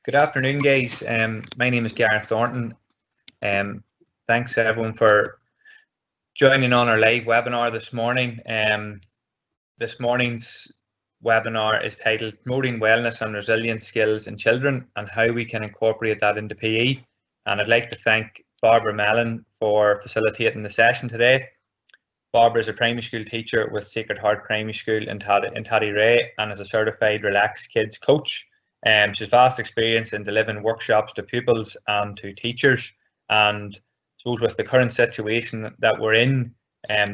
Good afternoon, guys. My name is Gareth Thornton. Thanks everyone for joining on our live webinar this morning. This morning's webinar is titled Promoting Wellness and Resilient Skills in Children and How We Can Incorporate That into PE. And I'd like to thank Barbara Mellon for facilitating the session today. Barbara is a primary school teacher with Sacred Heart Primary School in Tattyreagh and is a certified relaxed kids coach. She has vast experience in delivering workshops to pupils and to teachers. And I suppose with the current situation that we're in,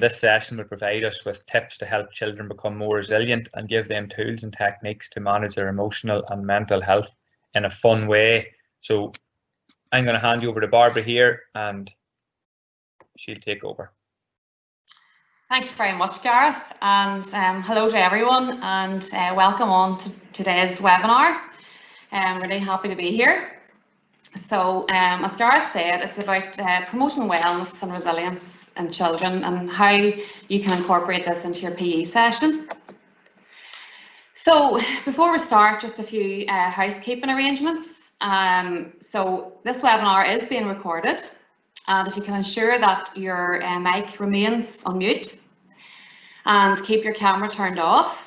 this session will provide us with tips to help children become more resilient and give them tools and techniques to manage their emotional and mental health in a fun way. So I'm going to hand you over to Barbara here and she'll take over. Thanks very much, Gareth, and hello to everyone, and welcome on to today's webinar. I'm really happy to be here. So, as Gareth said, it's about promoting wellness and resilience in children and how you can incorporate this into your PE session. So, before we start, just a few housekeeping arrangements. So, this webinar is being recorded. And if you can ensure that your mic remains on mute and keep your camera turned off.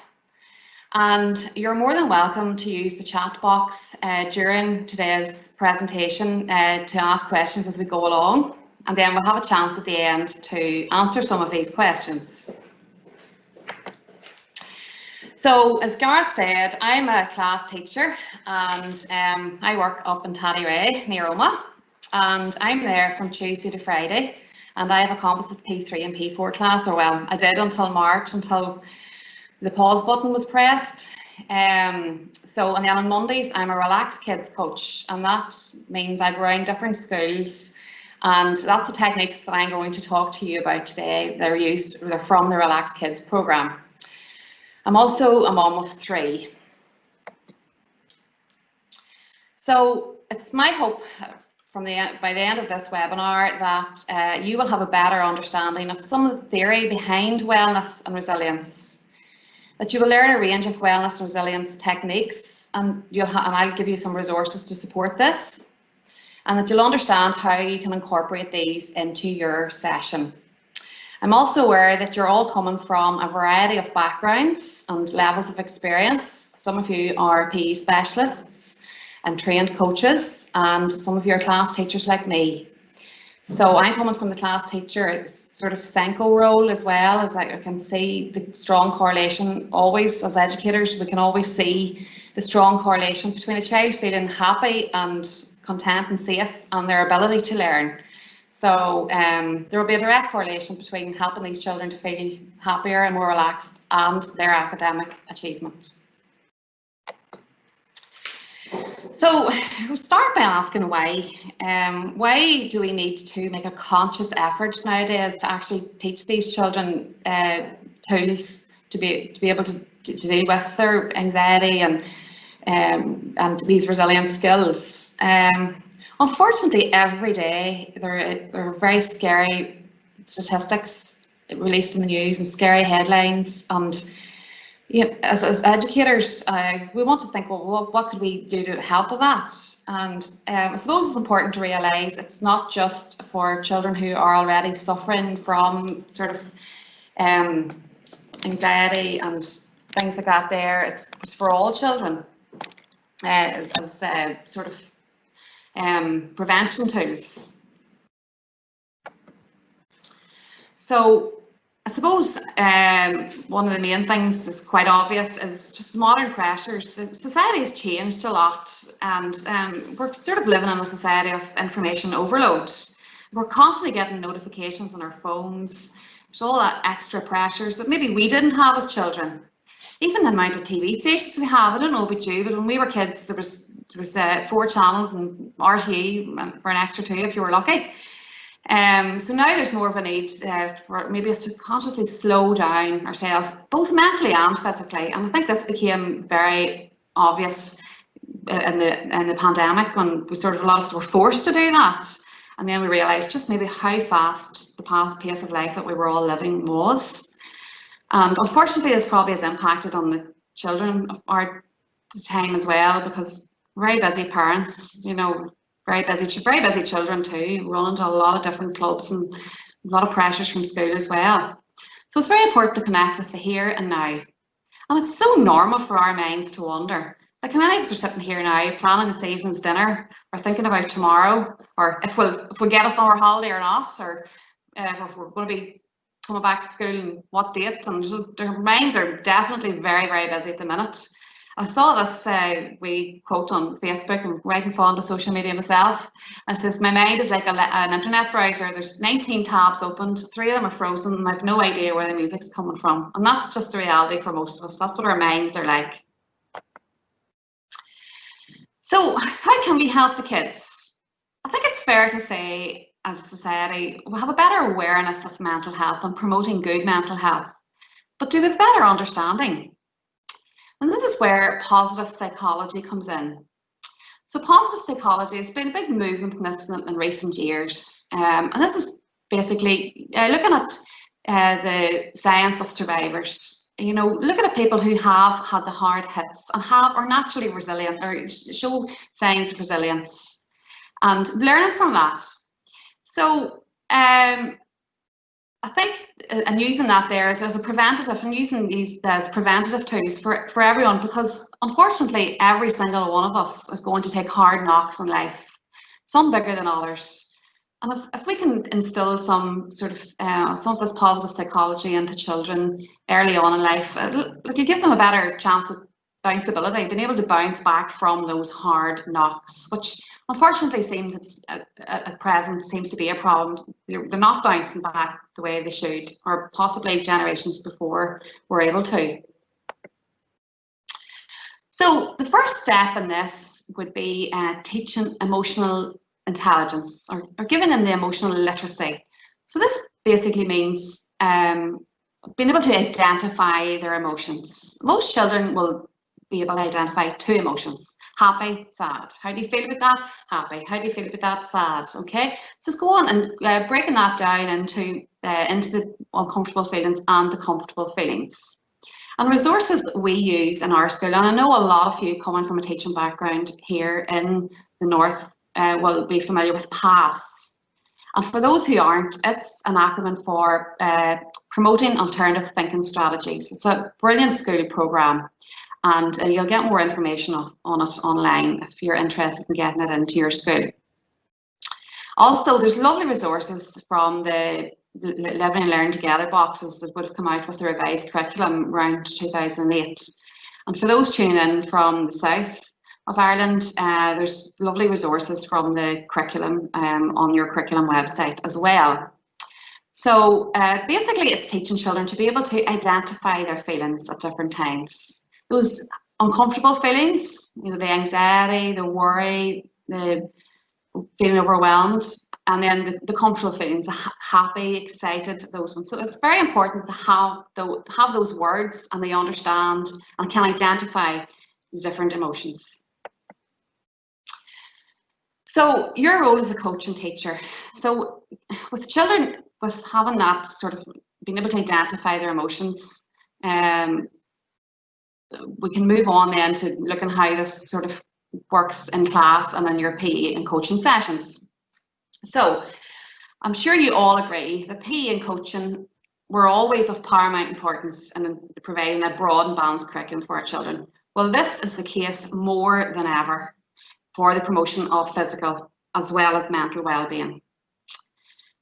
And you're more than welcome to use the chat box during today's presentation to ask questions as we go along. And then we'll have a chance at the end to answer some of these questions. So, as Gareth said, I'm a class teacher and I work up in Tattyreagh near Oma. And I'm there from Tuesday to Friday, and I have a composite P3 and P4 class, or well, I did until March, until the pause button was pressed. And then on Mondays, I'm a relaxed kids coach, and that means I go around different schools, and that's the techniques that I'm going to talk to you about today. They're from the Relaxed Kids program. I'm also a mom of 3. So it's my hope by the end of this webinar that you will have a better understanding of some of the theory behind wellness and resilience, that you will learn a range of wellness and resilience techniques, and I'll give you some resources to support this, and that you'll understand how you can incorporate these into your session. I'm also aware that you're all coming from a variety of backgrounds and levels of experience. Some of you are PE specialists and trained coaches, and some of you are class teachers like me. So I'm coming from the class teacher sort of Senko role as well, as I can see the strong correlation always as educators. We can always see the strong correlation between a child feeling happy and content and safe and their ability to learn. So there will be a direct correlation between helping these children to feel happier and more relaxed and their academic achievement. So we'll start by asking why. Why do we need to make a conscious effort nowadays to actually teach these children tools to be able to deal with their anxiety and these resilient skills? Unfortunately, every day there are very scary statistics released in the news and scary headlines, and as educators, we want to think, well, what could we do to help with that? And I suppose it's important to realise it's not just for children who are already suffering from sort of anxiety and things like that there. It's for all children as sort of prevention tools. So I suppose one of the main things that's quite obvious is just modern pressures. Society has changed a lot, and we're sort of living in a society of information overload. We're constantly getting notifications on our phones. There's all that extra pressures that maybe we didn't have as children. Even the amount of TV stations we have, I don't know about you, but when we were kids, there was 4 channels and RTE for an extra 2 if you were lucky. So now there's more of a need for maybe us to consciously slow down ourselves, both mentally and physically. And I think this became very obvious in the pandemic, when a lot of us were forced to do that. And then we realised just maybe how fast the past pace of life that we were all living was. And unfortunately, this probably has impacted on the children of our time as well, because very busy parents, you know, very busy children too, running to a lot of different clubs and a lot of pressures from school as well. So it's very important to connect with the here and now. And it's so normal for our minds to wonder. Like, how many of us are sitting here now planning this evening's dinner, or thinking about tomorrow, or if we'll get a summer holiday or not, or if we're going to be coming back to school and what date. And just, their minds are definitely very, very busy at the minute. I saw this wee quote on Facebook. I'm right and fond of social media myself. And it says, my mind is like an internet browser. There's 19 tabs opened, 3 of them are frozen, and I've no idea where the music's coming from. And that's just the reality for most of us. That's what our minds are like. So how can we help the kids? I think it's fair to say, as a society, we have a better awareness of mental health and promoting good mental health, but do we have better understanding? And this is where positive psychology comes in. So positive psychology has been a big movement in this in recent years. And this is basically looking at the science of survivors. You know, looking at people who have had the hard hits and are naturally resilient or show signs of resilience, and learning from that. So I think, and using that there as a preventative, and using these as preventative tools for everyone, because unfortunately every single one of us is going to take hard knocks in life, some bigger than others. And if we can instill some sort of some of this positive psychology into children early on in life, it'll give them a better chance of bounceability, being able to bounce back from those hard knocks, which unfortunately seems at present seems to be a problem. They're not bouncing back the way they should, or possibly generations before were able to. So the first step in this would be teaching emotional intelligence, or giving them the emotional literacy. So this basically means being able to identify their emotions. Most children will be able to identify 2 emotions: happy, sad. How do you feel about that? Happy. How do you feel about that? Sad. Okay, so just go on and breaking that down into the uncomfortable feelings and the comfortable feelings. And resources we use in our school, and I know a lot of you coming from a teaching background here in the north will be familiar with PATHS. And for those who aren't, it's an acronym for Promoting Alternative Thinking Strategies. It's a brilliant school programme, and you'll get more information on it online if you're interested in getting it into your school. Also, there's lovely resources from the Living and Learn Together boxes that would have come out with the revised curriculum around 2008. And for those tuning in from the south of Ireland, there's lovely resources from the curriculum on your curriculum website as well. So basically it's teaching children to be able to identify their feelings at different times. Those uncomfortable feelings, you know, the anxiety, the worry, the feeling overwhelmed, and then the comfortable feelings, happy, excited, those ones. So it's very important to have those words, and they understand and can identify the different emotions. So your role as a coach and teacher. So with children, with having that sort of being able to identify their emotions, we can move on then to looking how this sort of works in class and in your PE and coaching sessions. So I'm sure you all agree that PE and coaching were always of paramount importance in providing a broad and balanced curriculum for our children. Well, this is the case more than ever for the promotion of physical as well as mental well-being.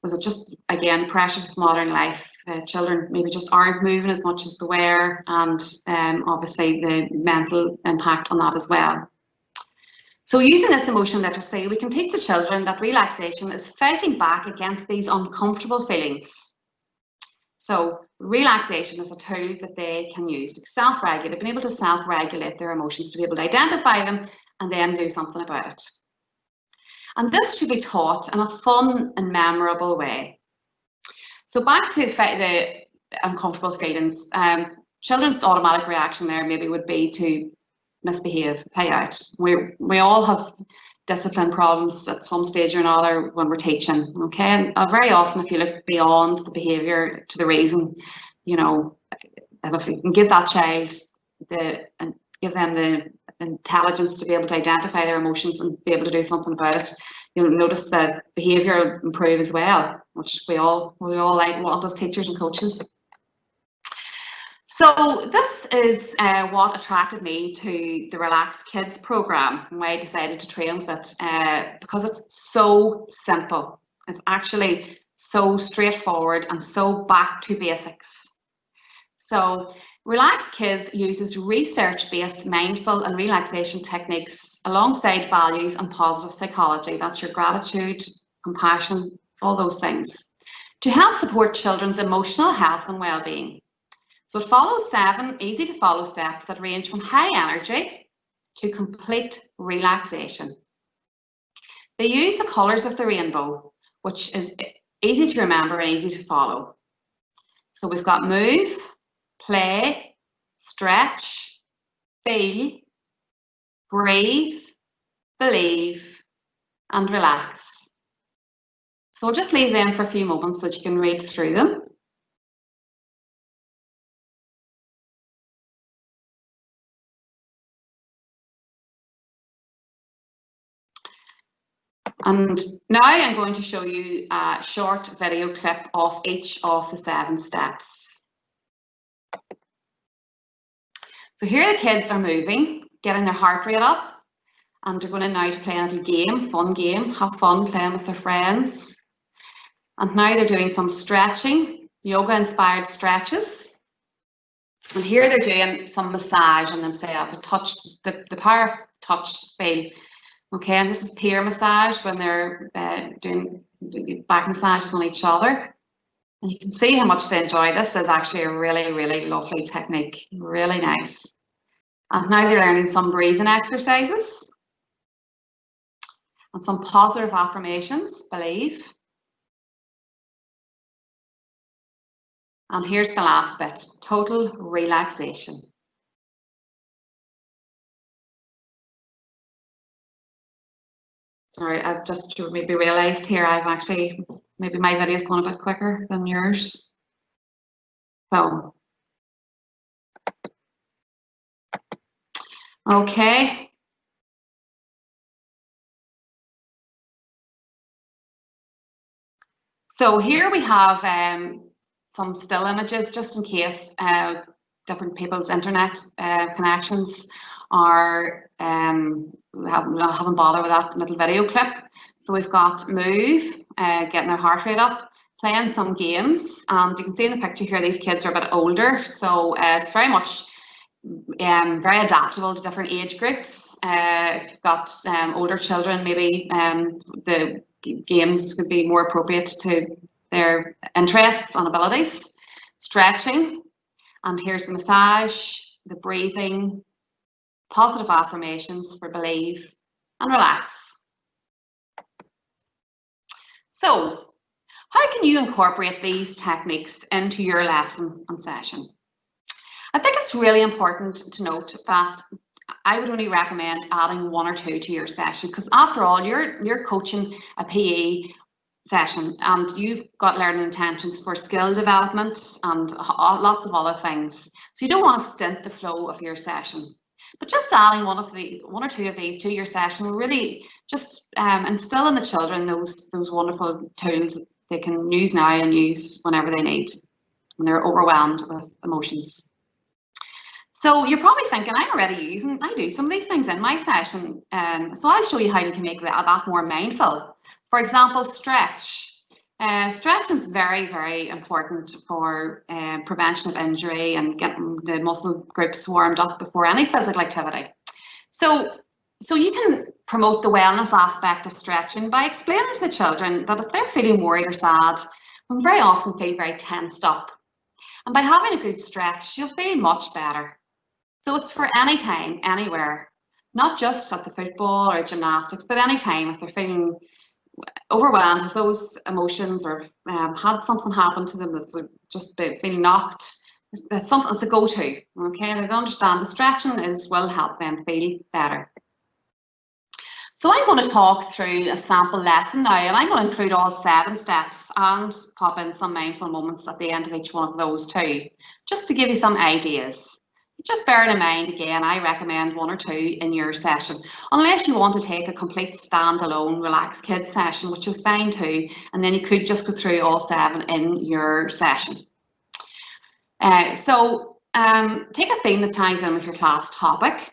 With it just, again, pressures of modern life, children maybe just aren't moving as much as they were, and obviously the mental impact on that as well. So using this emotional literacy, we can teach the children that relaxation is fighting back against these uncomfortable feelings. So relaxation is a tool that they can use to self-regulate, being able to self-regulate their emotions, to be able to identify them and then do something about it. And this should be taught in a fun and memorable way. So back to the uncomfortable feelings, children's automatic reaction there maybe would be to misbehave, play out. We all have discipline problems at some stage or another when we're teaching, okay? And very often if you look beyond the behaviour to the reason, you know, and if you can give that child and give them the intelligence to be able to identify their emotions and be able to do something about it. You'll notice that behaviour improve as well, which we all want as teachers and coaches. So this is what attracted me to the Relax Kids programme, and why I decided to train with it, because it's so simple. It's actually so straightforward and so back to basics. So Relax Kids uses research-based mindful and relaxation techniques alongside values and positive psychology. That's your gratitude, compassion, all those things, to help support children's emotional health and well-being. So it follows 7 easy to follow steps that range from high energy to complete relaxation. They use the colours of the rainbow, which is easy to remember and easy to follow. So we've got move, play, stretch, feel, breathe, believe, and relax. So we'll just leave them for a few moments so that you can read through them. And now I'm going to show you a short video clip of each of the 7 steps. So here the kids are moving, getting their heart rate up, and they're going now to play a little game, fun game, have fun playing with their friends. And now they're doing some stretching, yoga-inspired stretches. And here they're doing some massage on themselves, the power of touch feel. Okay, and this is peer massage when they're doing back massages on each other. And you can see how much they enjoy this. Is actually a really, really lovely technique, really nice. And now they're learning some breathing exercises and some positive affirmations, believe. And here's the last bit, total relaxation. Sorry, I've just maybe realised here I've actually, maybe my video is going a bit quicker than yours. So, okay. So here we have some still images, just in case different people's internet connections are haven't bothered with that little video clip. So we've got move, getting their heart rate up, playing some games, and you can see in the picture here these kids are a bit older, so it's very much very adaptable to different age groups. If you've got older children, maybe the games could be more appropriate to their interests and abilities. Stretching, and here's the massage, the breathing, positive affirmations for believe, and relax. So, how can you incorporate these techniques into your lesson and session? I think it's really important to note that I would only recommend adding 1 or 2 to your session, because after all, you're coaching a PE session and you've got learning intentions for skill development and lots of other things. So you don't want to stint the flow of your session. But just adding 1 or 2 of these to your session will really just instill in the children those wonderful tools that they can use now and use whenever they need, when they're overwhelmed with emotions. So you're probably thinking, I do some of these things in my session, so I'll show you how you can make that more mindful. For example, stretch. Stretching is very, very important for prevention of injury and getting the muscle groups warmed up before any physical activity. So you can promote the wellness aspect of stretching by explaining to the children that if they're feeling worried or sad, we very often feel very tensed up. And by having a good stretch, you'll feel much better. So it's for any time, anywhere, not just at the football or gymnastics, but any time if they're feeling overwhelmed with those emotions or had something happen to them that's just feeling knocked. It's a go-to, okay? And they understand the stretching will help them feel better. So I'm going to talk through a sample lesson now, and I'm going to include all 7 steps and pop in some mindful moments at the end of each one of those too, just to give you some ideas. Just bearing in mind, again, I recommend 1 or 2 in your session, unless you want to take a complete standalone relaxed kids session, which is fine too, and then you could just go through all 7 in your session. Take a theme that ties in with your class topic.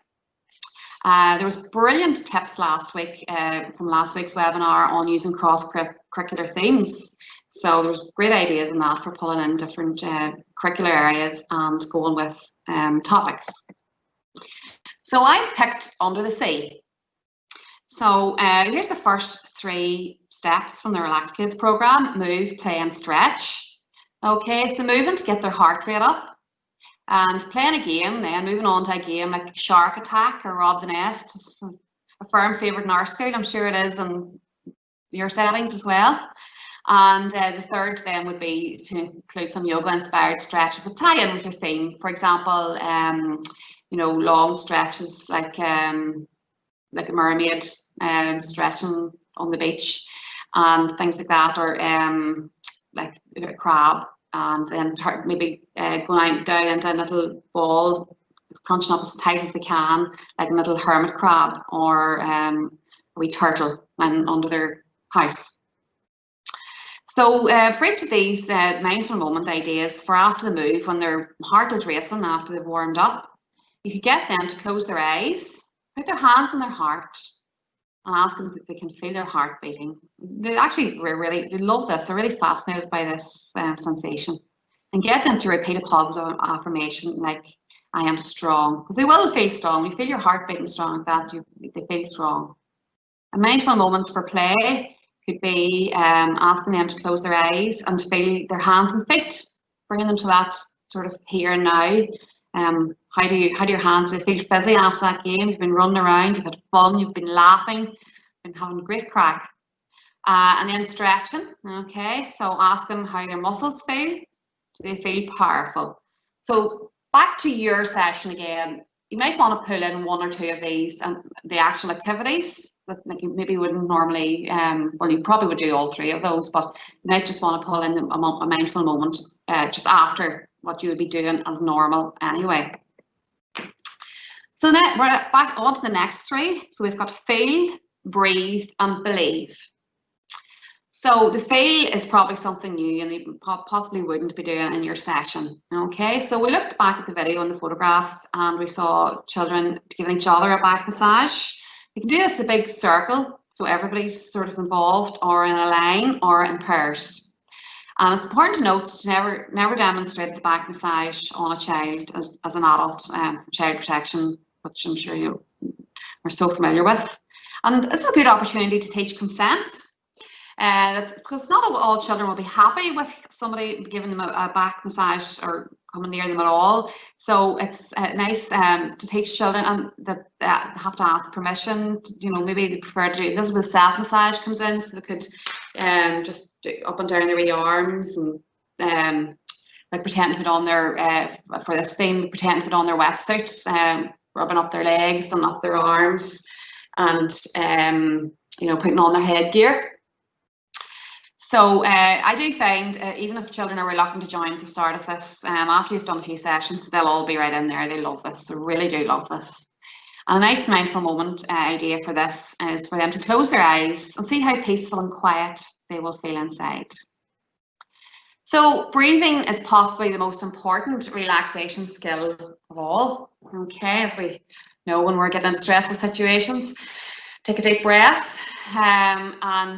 There was brilliant tips last week from last week's webinar on using cross-curricular themes. So there was great ideas in that for pulling in different curricular areas and going with topics. So I've picked Under the Sea. So here's the first 3 steps from the Relaxed Kids program: move, play and stretch. Okay, so moving to get their heart rate up, and playing a game, then moving on to a game like Shark Attack or Rob the Nest. It's a firm favourite in our school. I'm sure it is in your settings as well. And the third then would be to include some yoga inspired stretches that tie in with your theme. For example, you know, long stretches like a mermaid stretching on the beach and things like that, or like a crab, and then maybe going down into a little ball, crunching up as tight as they can, like a little hermit crab or a wee turtle under their house. So for each of these mindful moment ideas for after the move, when their heart is racing after they've warmed up, you could get them to close their eyes, put their hands on their heart, and ask them if they can feel their heart beating. They actually they love this. They're really fascinated by this sensation. And get them to repeat a positive affirmation like, I am strong. Because they will feel strong. When you feel your heart beating strong like that, they feel strong. A mindful moment for play could be asking them to close their eyes and to feel their hands and feet, bringing them to that sort of here and now. How do your hands feel fizzy after that game? You've been running around, you've had fun, you've been laughing, been having a great crack. And then stretching, okay? So ask them how their muscles feel. Do they feel powerful? So back to your session again, you might want to pull in 1 or 2 of these and the actual activities that you maybe wouldn't normally, well, you probably would do all 3 of those, but you might just want to pull in a mindful moment just after what you would be doing as normal anyway. So then we're back on to the next 3. So we've got feel, breathe and believe. So the feel is probably something new and you possibly wouldn't be doing in your session. Okay, so we looked back at the video and the photographs and we saw children giving each other a back massage. You can do this in a big circle, so everybody's sort of involved, or in a line or in pairs. And it's important to note to never demonstrate the back massage on a child as an adult for child protection, which I'm sure you are so familiar with. And it's a good opportunity to teach consent. Because not all children will be happy with somebody giving them a back massage or coming near them at all. So it's nice to teach children, and that they have to ask permission. You know, maybe they prefer to do this with self-massage comes in, so they could just do up and down their wee arms and like pretend to put on their for this thing, pretend to put on their wetsuit, rubbing up their legs and up their arms, and you know, putting on their headgear. So I do find even if children are reluctant to join at the start of this, after you've done a few sessions, they'll all be right in there. They love this. They really do love this. And a nice mindful moment idea for this is for them to close their eyes and see how peaceful and quiet they will feel inside. So breathing is possibly the most important relaxation skill of all. Okay, as we know when we're getting into stressful situations, take a deep breath. I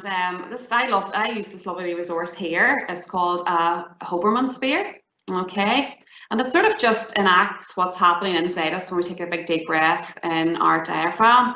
use this lovely resource here. It's called a Hoberman sphere. Okay, and it sort of just enacts what's happening inside us when we take a big deep breath in our diaphragm.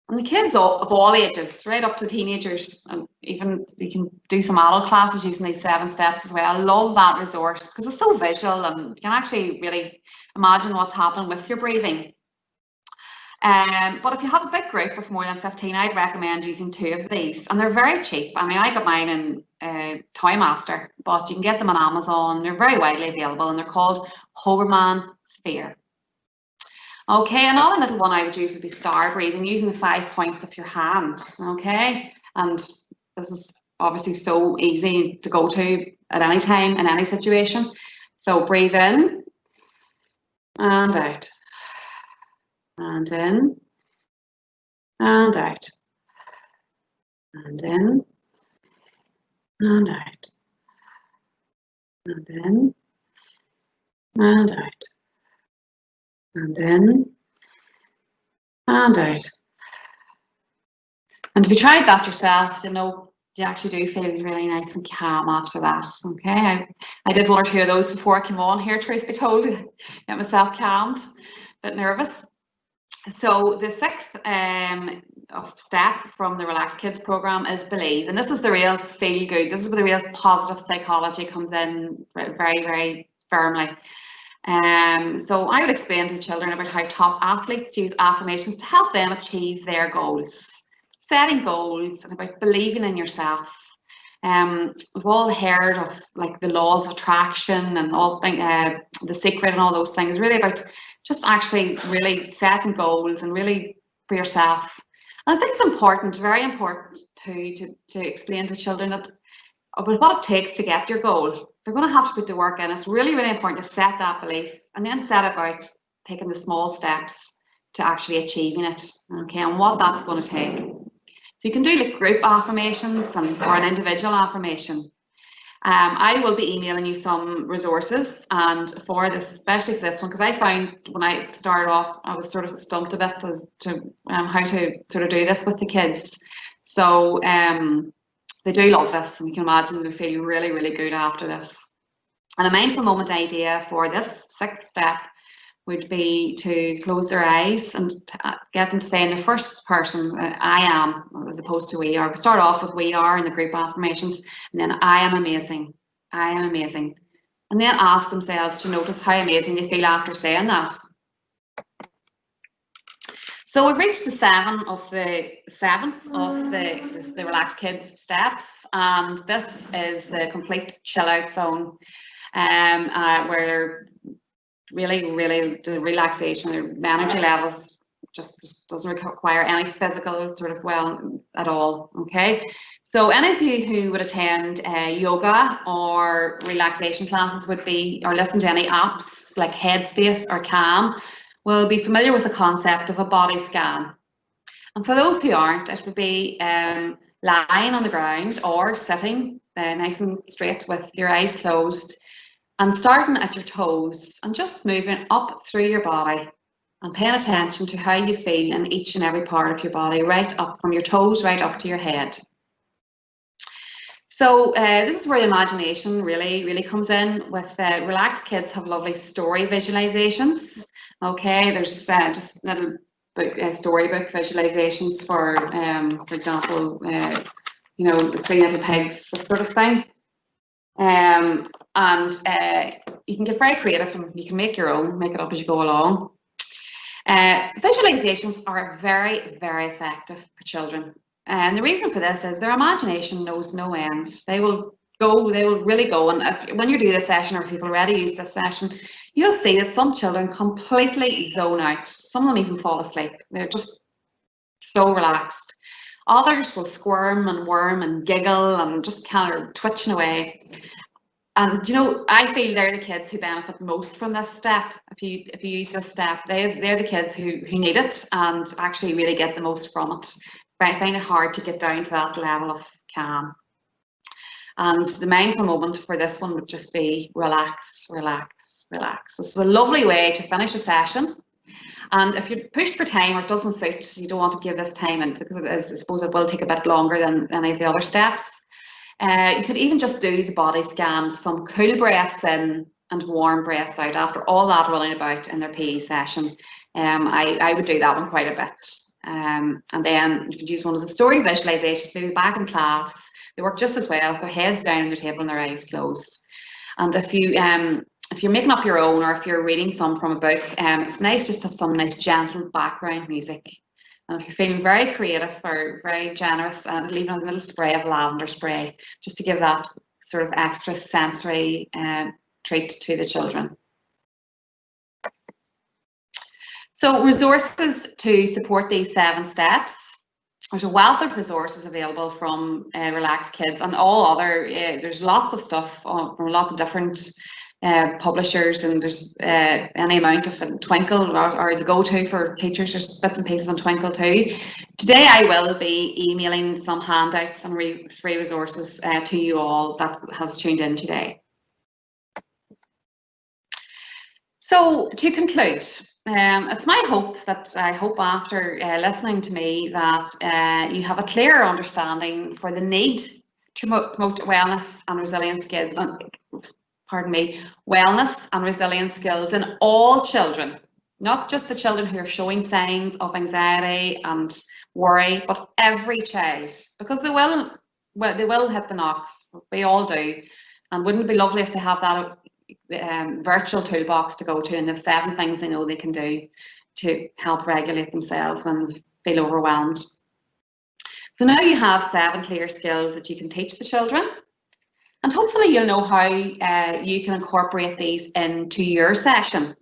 And the kids of all ages, right up to teenagers, and even you can do some adult classes using these 7 steps as well. I love that resource because it's so visual and you can actually really imagine what's happening with your breathing. But if you have a big group of more than 15, I'd recommend using 2 of these, and they're very cheap. I mean, I got mine in Toymaster, but you can get them on Amazon. They're very widely available, and they're called Hoberman Sphere. Okay, another little one I would use would be star breathing, using the 5 points of your hand. Okay, and this is obviously so easy to go to at any time in any situation. So breathe in and out, and in and out, and in and out, and in and out, and in and out. And if you tried that yourself, you know, you actually do feel really nice and calm after that. Okay, I did 1 or 2 of those before I came on here, truth be told, to get myself calmed, a bit nervous. So the 6th step from the Relaxed Kids program is believe, and this is the real feel good. This is where the real positive psychology comes in very, very firmly. So I would explain to children about how top athletes use affirmations to help them achieve their goals, setting goals, and about believing in yourself. We've all heard of like the laws of attraction and all The Secret and all those things. Really about just actually really setting goals and really for yourself. And I think it's important, very important to explain to children that about what it takes to get your goal. They're going to have to put the work in. It's really, really important to set that belief and then set about taking the small steps to actually achieving it. Okay, and what that's going to take. So you can do like group affirmations or an individual affirmation. I will be emailing you some resources, and for this, especially for this one, because I found when I started off, I was sort of stumped a bit as to how to sort of do this with the kids. So they do love this, and you can imagine they feel really, really good after this. And a mindful moment idea for this 6th step would be to close their eyes and get them to say in the first person, I am, as opposed to we are. We start off with we are in the group affirmations, and then I am amazing, I am amazing. And then ask themselves to notice how amazing they feel after saying that. So we've reached the 7th of the Relaxed Kids steps, and this is the complete chill out zone, where really, really the relaxation, the energy levels just doesn't require any physical sort of at all. Okay, so any of you who would attend yoga or relaxation classes or listen to any apps like Headspace or Calm will be familiar with the concept of a body scan. And for those who aren't, it would be lying on the ground or sitting nice and straight with your eyes closed, and starting at your toes and just moving up through your body and paying attention to how you feel in each and every part of your body, right up from your toes right up to your head. So this is where the imagination really, really comes in. With Relaxed Kids have lovely story visualizations. Okay, there's just little storybook visualizations for example, you know, the 3 Little Pigs, this sort of thing. And you can get very creative and you can make your own, make it up as you go along. Visualizations are very, very effective for children. And the reason for this is their imagination knows no end. They will really go. And when you do this session, or if you've already used this session, you'll see that some children completely zone out. Some of them even fall asleep. They're just so relaxed. Others will squirm and worm and giggle and just kind of twitching away. And you know, I feel they're the kids who benefit most from this step. If you use this step, they're the kids who need it and actually really get the most from it. But I find it hard to get down to that level of calm. And the mindful moment for this one would just be relax, relax, relax. This is a lovely way to finish a session. And if you're pushed for time or it doesn't suit, you don't want to give this time in, because I suppose it will take a bit longer than any of the other steps. You could even just do the body scan, some cool breaths in and warm breaths out after all that running about in their PE session. I would do that one quite a bit. And then you could use one of the story visualizations, maybe back in class. They work just as well with their heads down on the table and their eyes closed. And if you're making up your own, or if you're reading some from a book, it's nice just to have some nice gentle background music. And if you're feeling very creative or very generous, and even a little spray of lavender spray, just to give that sort of extra sensory treat to the children. So resources to support these 7 steps. There's a wealth of resources available from Relax Kids and all other, there's lots of stuff from lots of different publishers, and there's any amount of Twinkle or the go-to for teachers. There's bits and pieces on Twinkle too. Today I will be emailing some handouts and free resources to you all that has tuned in today. So to conclude, it's my hope that after listening to me that you have a clearer understanding for the need to promote wellness and resilience skills, wellness and resilience skills in all children, not just the children who are showing signs of anxiety and worry, but every child, because they will hit the knocks. We all do, and wouldn't it be lovely if they have that virtual toolbox to go to, and there's 7 things they know they can do to help regulate themselves when they feel overwhelmed. So now you have 7 clear skills that you can teach the children, and hopefully you'll know how you can incorporate these into your session.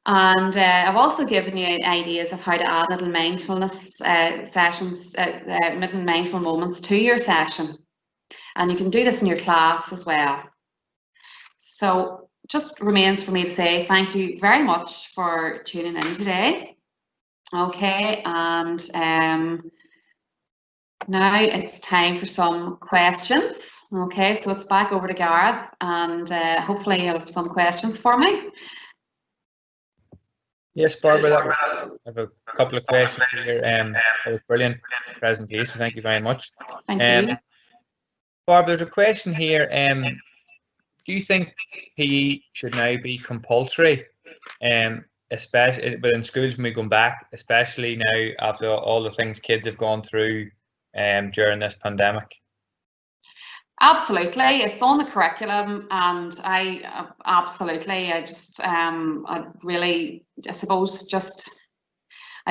And I've also given you ideas of how to add little mindfulness sessions, little mindful moments to your session, and you can do this in your class as well. So just remains for me to say thank you very much for tuning in today. Okay, and now it's time for some questions. Okay, so it's back over to Gareth, and hopefully you'll have some questions for me. Yes, Barbara, I have a couple of questions here. That was brilliant presentation. Thank you very much. Thank you. Barbara, there's a question here. Do you think PE should now be compulsory, especially within schools when we go back, especially now after all the things kids have gone through during this pandemic? Absolutely, it's on the curriculum, and I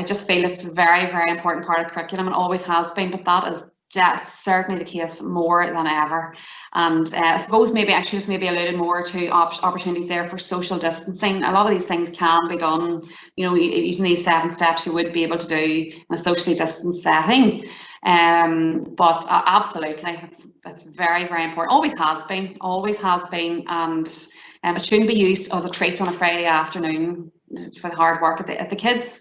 just feel it's a very, very important part of curriculum, and always has been, but that is just certainly the case more than ever. And I suppose maybe I should have maybe alluded more to opportunities there for social distancing. A lot of these things can be done, you know, using these 7 steps you would be able to do in a socially distanced setting. But absolutely, it's very, very important. Always has been, and it shouldn't be used as a treat on a Friday afternoon for the hard work. If the kids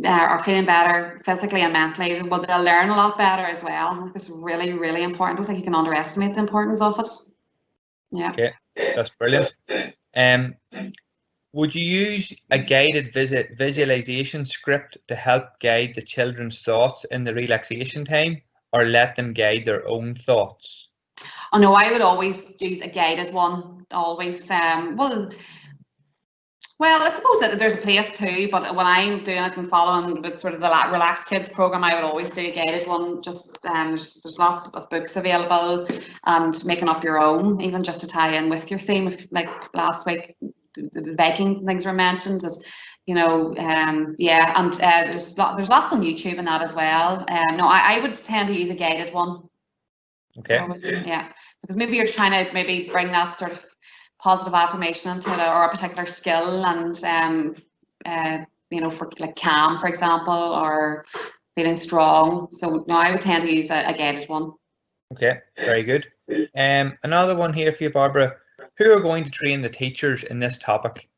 are feeling better physically and mentally, well, they'll learn a lot better as well. It's really, really important. I don't think you can underestimate the importance of it. Yeah. Okay, that's brilliant. Would you use a guided visualization script to help guide the children's thoughts in the relaxation time, or let them guide their own thoughts? Oh no, I would always use a guided one. Always. Well, I suppose that there's a place too, but when I'm doing it and following with sort of the Relax Kids program, I would always do a guided one. Just there's lots of books available, and making up your own, even just to tie in with your theme. If, like last week, the Viking things were mentioned, you know, yeah, and there's lots on YouTube and that as well. No, I would tend to use a guided one. Okay. So, yeah, because maybe you're trying to maybe bring that sort of positive affirmation into it, or a particular skill, and you know, for like calm, for example, or feeling strong. So no, I would tend to use a guided one. Okay, very good. Another one here for you, Barbara. Who are going to train the teachers in this topic?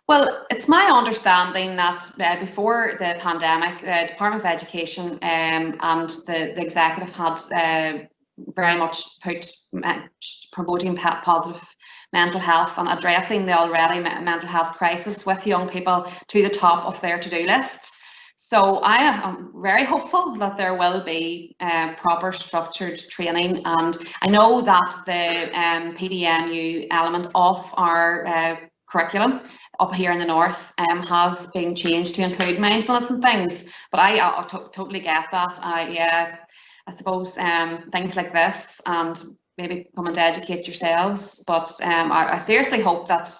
Well, it's my understanding that before the pandemic, the Department of Education and the executive had very much put promoting positive mental health and addressing the already mental health crisis with young people to the top of their to-do list. So I am very hopeful that there will be proper structured training, and I know that the PDMU element of our curriculum up here in the north has been changed to include mindfulness and things, but I totally get that. Yeah, I suppose things like this, and maybe coming to educate yourselves, but I seriously hope that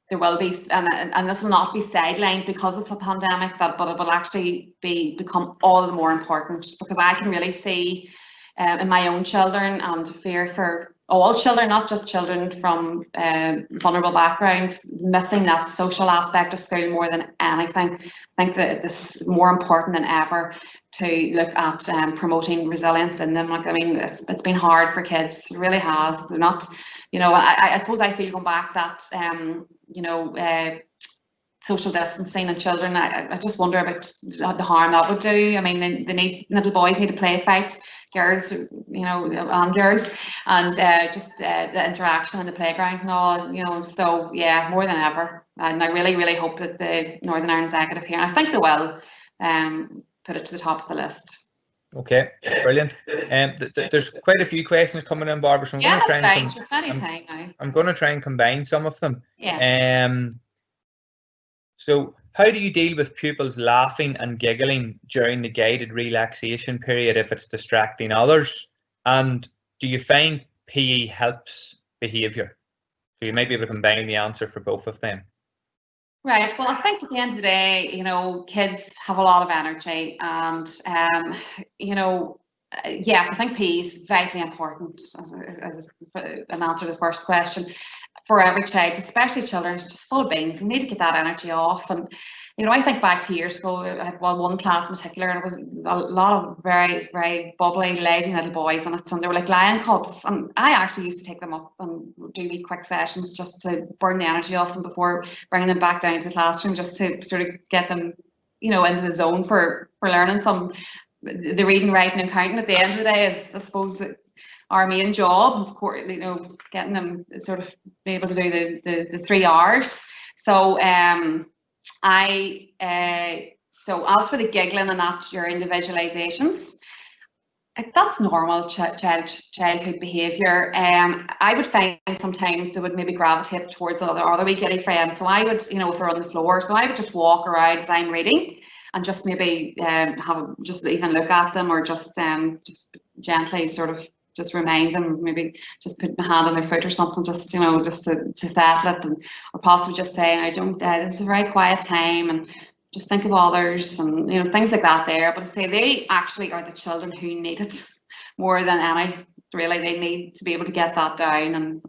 there will be, and this will not be sidelined because of the pandemic, but it will actually become all the more important, because I can really see in my own children, and fear for all children, not just children from vulnerable backgrounds, missing that social aspect of school more than anything. I think that this is more important than ever to look at promoting resilience in them. Like, I mean, it's been hard for kids, it really has. They're not, you know, I suppose I feel going back that, you know, social distancing and children, I just wonder about the harm that would do. I mean, they need, little boys need to play fight, girls, you know, and girls, and just the interaction in the playground and all, you know, so yeah, more than ever. And I really, really hope that the Northern Ireland Executive here, and I think they will, put it to the top of the list. Okay, brilliant. There's quite a few questions coming in, Barbara, so I'm Yeah, going to try that's fine. Plenty of time now. I'm going to try and combine some of them. Yeah. So how do you deal with pupils laughing and giggling during the guided relaxation period if it's distracting others? And do you find PE helps behaviour? So you might be able to combine the answer for both of them. Right. Well, I think at the end of the day, you know, kids have a lot of energy, and you know, yes, I think PE is vitally important as an answer to the first question for every child, especially children who's just full of beans. We need to get that energy off. And you know, I think back to years ago, I had one class in particular, and it was a lot of very, very bubbly, lively little boys in it, and they were like lion cubs. And I actually used to take them up and do wee quick sessions just to burn the energy off them before bringing them back down to the classroom, just to sort of get them, you know, into the zone for learning some, the reading, writing, and counting. At the end of the day, is, I suppose, that our main job, of course, you know, getting them sort of be able to do the 3 R's. So so as for the giggling and that during the visualizations, that's normal childhood behaviour. I would find sometimes they would maybe gravitate towards other wee giddy friends. So I would, you know, if they're on the floor, so I would just walk around as I'm reading and just maybe just even look at them, or just gently sort of just remind them, maybe just put my hand on their foot or something, just, you know, just to settle it, and or possibly just saying, I don't, this is a very quiet time, and just think of others, and you know, things like that there. But I say they actually are the children who need it more than any. Really, they need to be able to get that down, and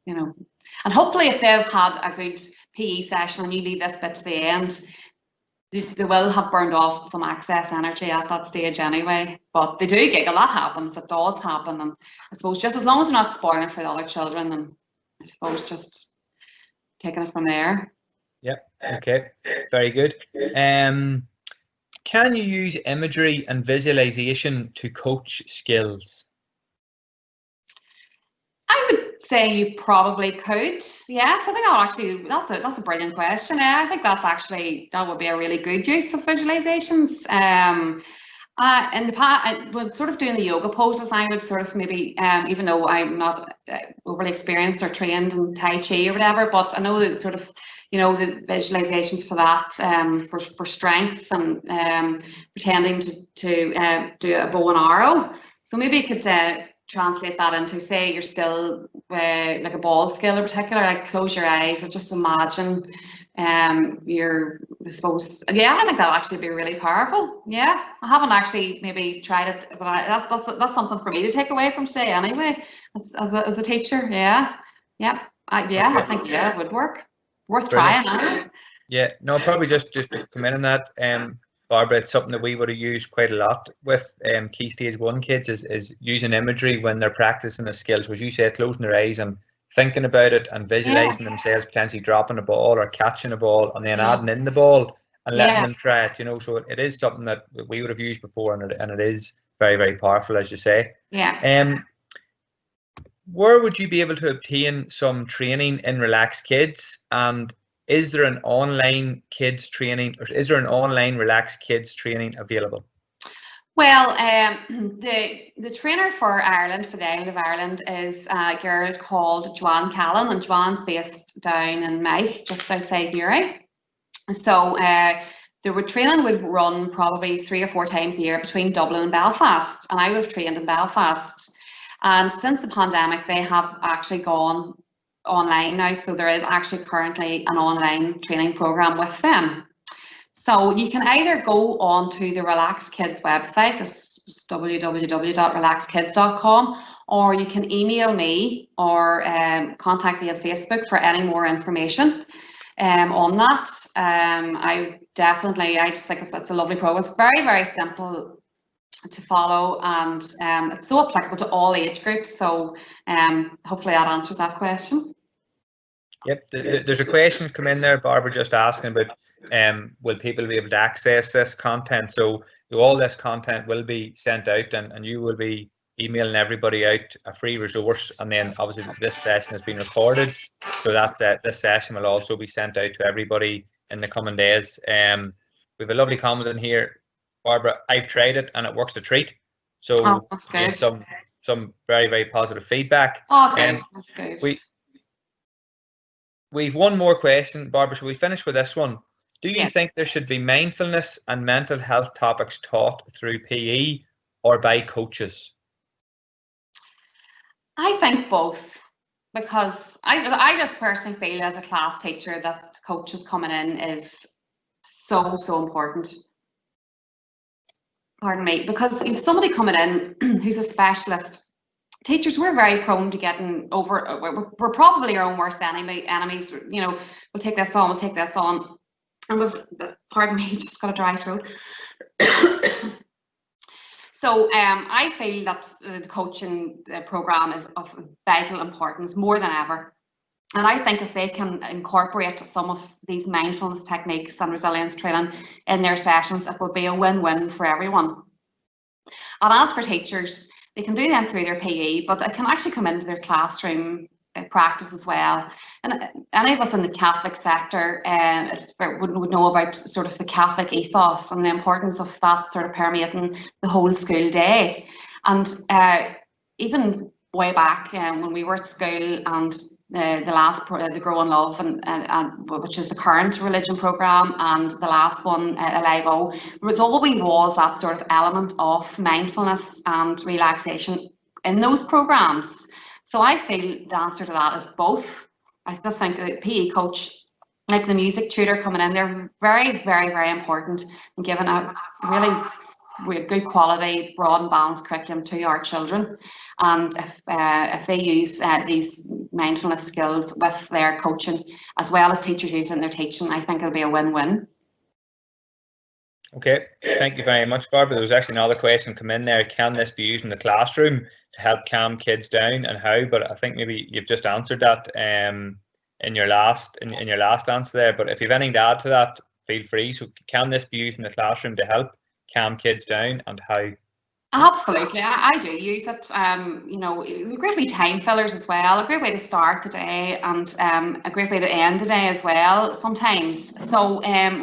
you know, and hopefully if they've had a good PE session and you leave this bit to the end, they will have burned off some excess energy at that stage anyway. But they do giggle, that happens, it does happen, and I suppose just as long as they're not spoiling it for the other children, and I suppose just taking it from there. Yeah, okay, very good. Can you use imagery and visualization to coach skills? I would say you probably could. Yes, I think that's a brilliant question. Yeah, I think that would be a really good use of visualizations. In the past, when sort of doing the yoga poses, I would sort of maybe, even though I'm not overly experienced or trained in Tai Chi or whatever, but I know that sort of, you know, the visualizations for that, for strength, and pretending to do a bow and arrow. So maybe you could translate that into, say, your skill, like a ball skill in particular, like close your eyes and just imagine I suppose, yeah, I think that'll actually be really powerful. Yeah, I haven't actually maybe tried it, but that's something for me to take away from today anyway, as a teacher. Yeah, yeah, I think, yeah, it would work. Worth Brilliant. trying. Yeah, no, probably just to come in on that, Barbara, it's something that we would have used quite a lot with Key Stage 1 kids, is using imagery when they're practicing the skills, as you said, closing their eyes and thinking about it and visualizing themselves potentially dropping a ball or catching a ball, and then adding in the ball and letting them try it, you know. So it is something that we would have used before, and it is very, very powerful, as you say. Yeah. Where would you be able to obtain some training in Relax Kids, and is there an online kids training, or is there an online Relax Kids training available? Well, the trainer for Ireland, for the island of Ireland, is a girl called Joanne Callan, and Joanne's based down in Meath, just outside Newry. So the training would run probably 3 or 4 times a year between Dublin and Belfast, and I would have trained in Belfast. And since the pandemic, they have actually gone online now, so there is actually currently an online training program with them. So you can either go on to the Relax Kids website, it's www.relaxkids.com, or you can email me or contact me on Facebook for any more information on that. I just think it's a lovely program. It's very, very simple to follow, and it's so applicable to all age groups. So hopefully that answers that question. Yep, there's a question come in there, Barbara, just asking about will people be able to access this content? So all this content will be sent out, and you will be emailing everybody out a free resource, and then obviously this session has been recorded, so that's this session will also be sent out to everybody in the coming days. We have a lovely comment in here, Barbara. I've tried it and it works a treat. So that's good. Some very, very positive feedback. Oh, good. That's good. We've one more question, Barbara. Shall we finish with this one? Do you Yes. think there should be mindfulness and mental health topics taught through PE or by coaches? I think both, because I just personally feel as a class teacher that coaches coming in is so important. Pardon me, because if somebody coming in who's a specialist, teachers, we're very prone to getting over. We're probably our own worst enemies. You know, we'll take this on, and pardon me, just got a dry throat. So I feel that the coaching program is of vital importance more than ever. And I think if they can incorporate some of these mindfulness techniques and resilience training in their sessions, it will be a win-win for everyone. And as for teachers, they can do them through their PE, but they can actually come into their classroom practice as well. And any of us in the Catholic sector would know about sort of the Catholic ethos and the importance of that sort of permeating the whole school day. And even way back when we were at school, and the Grow in Love, and which is the current religion program, and the last one, Alive O, there was always that sort of element of mindfulness and relaxation in those programs. So I feel the answer to that is both. I still think the PE coach, like the music tutor coming in, they're very, very, very important in giving a really good quality, broad and balanced curriculum to our children. And if they use these mindfulness skills with their coaching, as well as teachers using their teaching, I think it'll be a win-win. Okay, thank you very much, Barbara. There was actually another question come in there. Can this be used in the classroom to help calm kids down, and how? But I think maybe you've just answered that in your last answer there. But if you have anything to add to that, feel free. So can this be used in the classroom to help calm kids down, and how? Absolutely, I do use it. You know, it's a great way time fillers as well, a great way to start the day, and a great way to end the day as well sometimes. So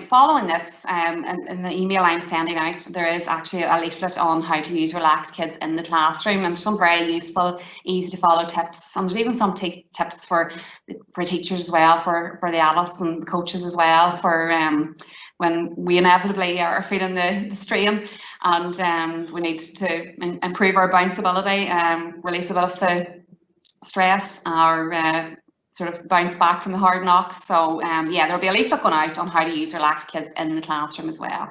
following this, in the email I'm sending out, there is actually a leaflet on how to use Relax Kids in the classroom, and some very useful, easy to follow tips. And there's even some tips for teachers as well, for the adults and the coaches as well, for when we inevitably are feeling the strain, and we need to improve our bounceability, release a bit of the stress, or sort of bounce back from the hard knocks. So yeah, there'll be a leaflet going out on how to use Relax Kids in the classroom as well.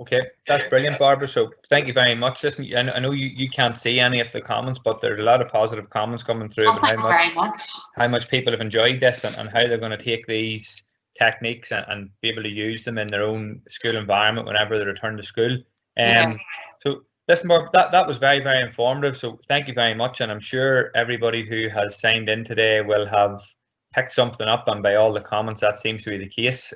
Okay, that's brilliant, Barbara. So thank you very much. Listen, I know you can't see any of the comments, but there's a lot of positive comments coming through about how much people have enjoyed this, and how they're going to take these techniques and be able to use them in their own school environment whenever they return to school. So listen, Bob, that was very, very informative. So thank you very much, and I'm sure everybody who has signed in today will have picked something up, and by all the comments, that seems to be the case.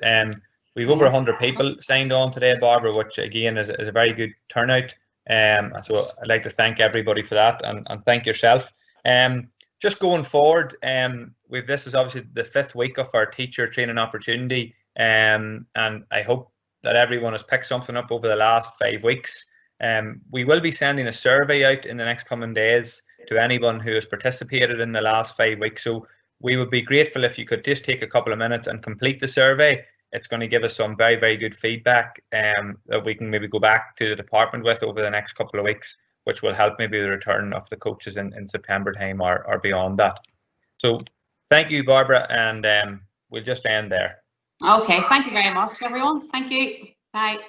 We've over 100 people signed on today, Barbara, which again is a very good turnout. So I'd like to thank everybody for that, and thank yourself. Just going forward, this is obviously the 5th week of our teacher training opportunity, and I hope that everyone has picked something up over the last 5 weeks. We will be sending a survey out in the next coming days to anyone who has participated in the last 5 weeks. So we would be grateful if you could just take a couple of minutes and complete the survey. It's going to give us some very, very good feedback that we can maybe go back to the department with over the next couple of weeks, which will help maybe the return of the coaches in September time or beyond that. So thank you, Barbara, and we'll just end there. Okay, thank you very much, everyone. Thank you. Bye.